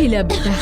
इला बेटा।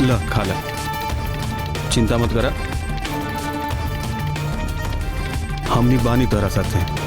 ल खा ला, चिंता मत करा, हमनी बानी तोरा साथे।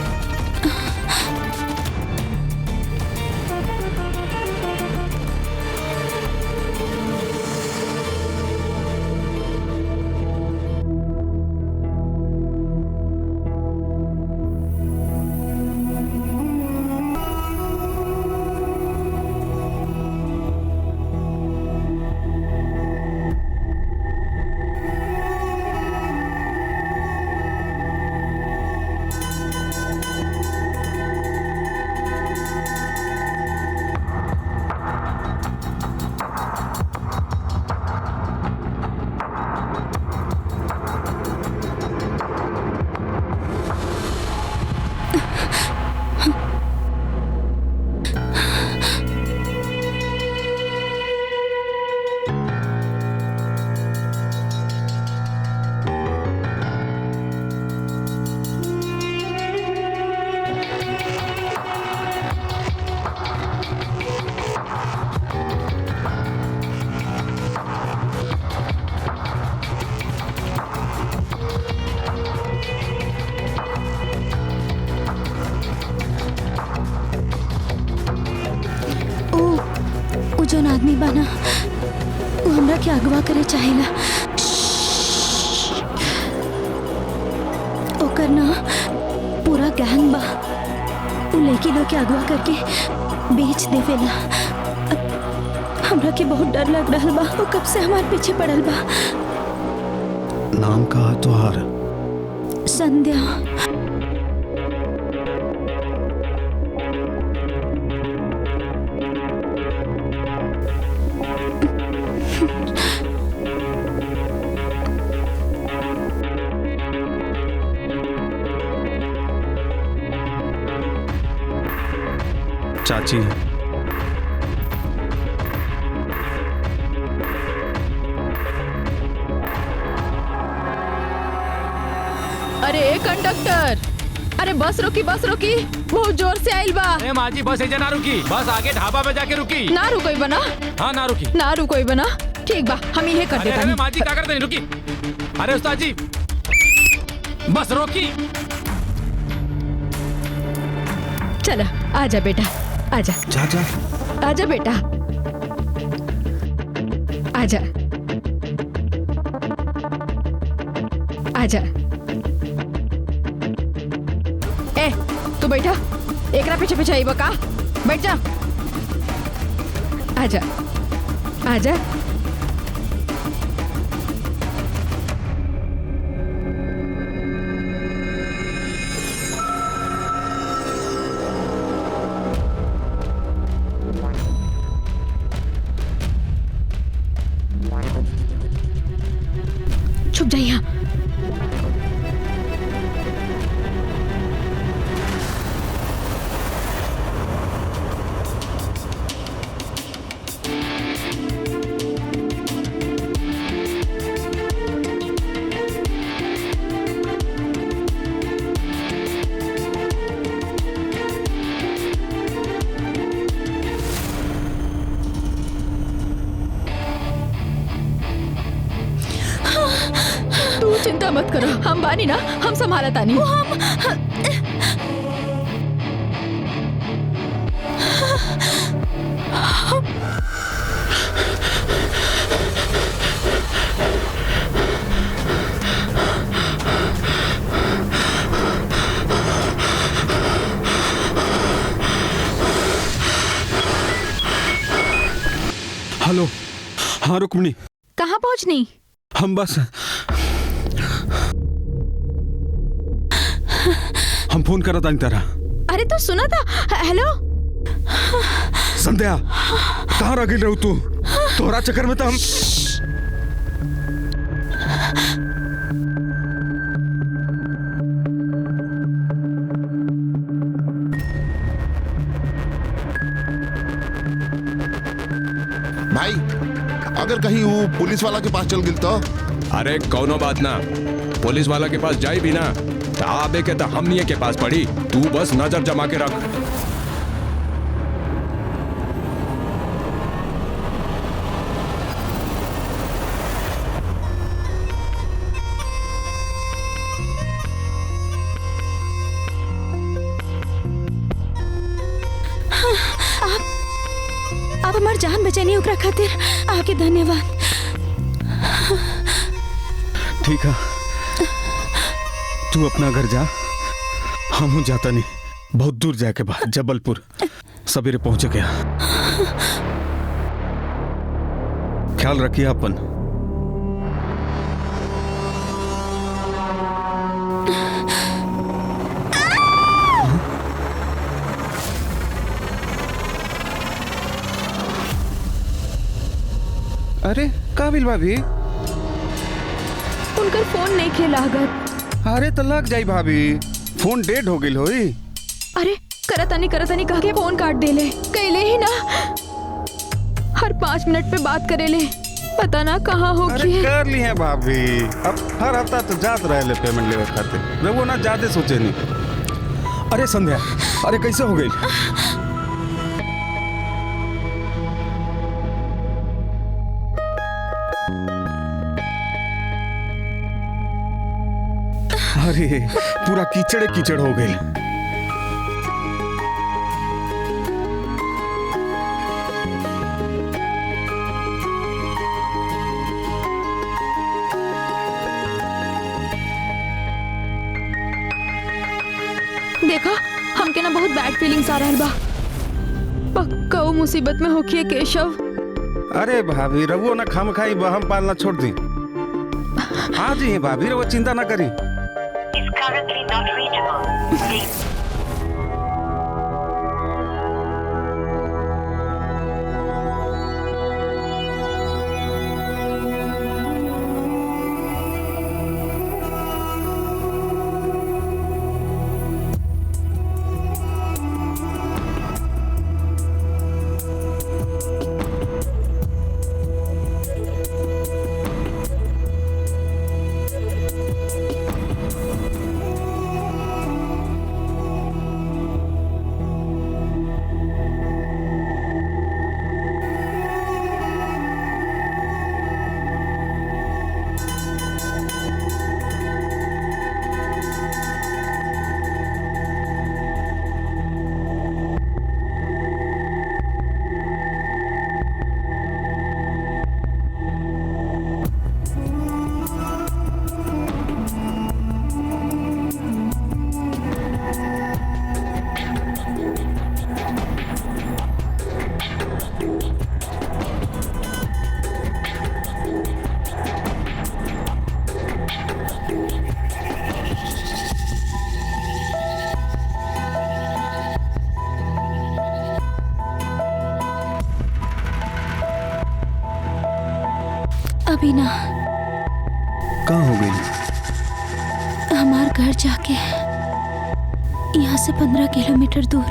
जौन आदमी बाना वो हमरा के अगवा करे चाहेला। ओकर ना पूरा गैंग बा, वो लड़की लोग के अगवा करके बेच देवेला। हमरा के बहुत डर लग रहा बा, वो कब से हमारे पीछे पड़ल बा। नाम का तुहार? संध्या। चाची, अरे कंडक्टर, अरे बस रुकी, बस रुकी, बहुत जोर से आइल बा। अरे माजी बस एजे ना रुकी, बस आगे ढाबा पे जाके रुकी। ना रुकोई बना? हाँ ना रुकी, ना रुकोई बना। ठीक बा, हम ये कर देता। अरे माजी क्या करते हैं, रुकी। अरे उस्ताद जी बस रोकी। चला आजा बेटा, आजा। चाचा, आजा बेटा, आजा आजा। ए तू बैठा, एकरा पीछे पीछे आई बका, बैठ जा। आजा आजा। छुप जा यहाँ। तू चिंता मत करो, हम बानी ना, हम संभाला तानी। हेलो। हाँ रुक्मिणी, कहाँ पहुँचनी? हम बस हम फोन करा था तारा। अरे तो सुना था। हेलो संध्या कहाँ रह गई तू? तोहरा चक्कर में तो हम भाई अगर कहीं वो पुलिस वाला के पास चल गिल तो अरे कौनो बात ना, पुलिस वाला के पास जाए भी ना तो आबे के तो हमनिए के पास पड़ी। तू बस नजर जमा के रख। आप हमार जान बचानी ओकरा खातिर आपके धन्यवाद। ठीक है, तू अपना घर जा, हम जाता नहीं, बहुत दूर जाके बाद जबलपुर सवेरे पहुंचे गया। ख्याल रखिए अपन। अरे काबिल भाभी, उनकर फोन नहीं खे लागत। अरे तो लग जाई भाभी, फोन डेड हो गई होई। अरे करतानी कह के फोन काट देले, कैले ही ना हर 5 मिनट पे बात करेले, पता ना कहाँ हो अरे गई। कर ली है भाभी, अब हर हफ्ता तो जात रहे पेमेंट लेवे खातिर, वो ना ज्यादा सोचे नहीं। अरे संध्या, अरे कैसे हो गई? अरे पूरा कीचड़ कीचड़ हो गई। देखा हमके ना बहुत बैड फीलिंग्स आ रहल बा। पक्का वो मुसीबत में होखिए केशव। अरे भाभी रघु ना खाम खाई बहम पालना छोड़ दी। हाँ जी भाभी रघु चिंता ना करी। is currently not reachable. Please. अभी ना, कहाँ हो गई? हमार घर जाके यहाँ से 15 किलोमीटर दूर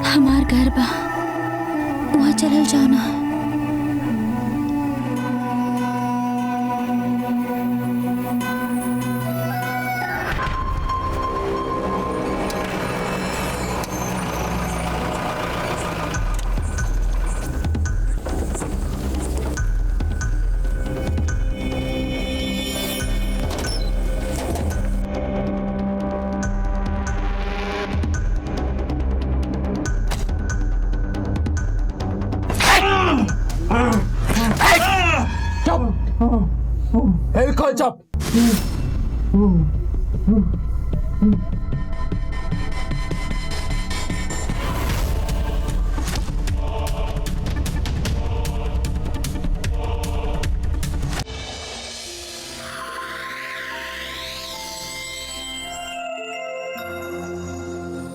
हमार घर बा, वहाँ चलल जाओ ना। Hey, call up.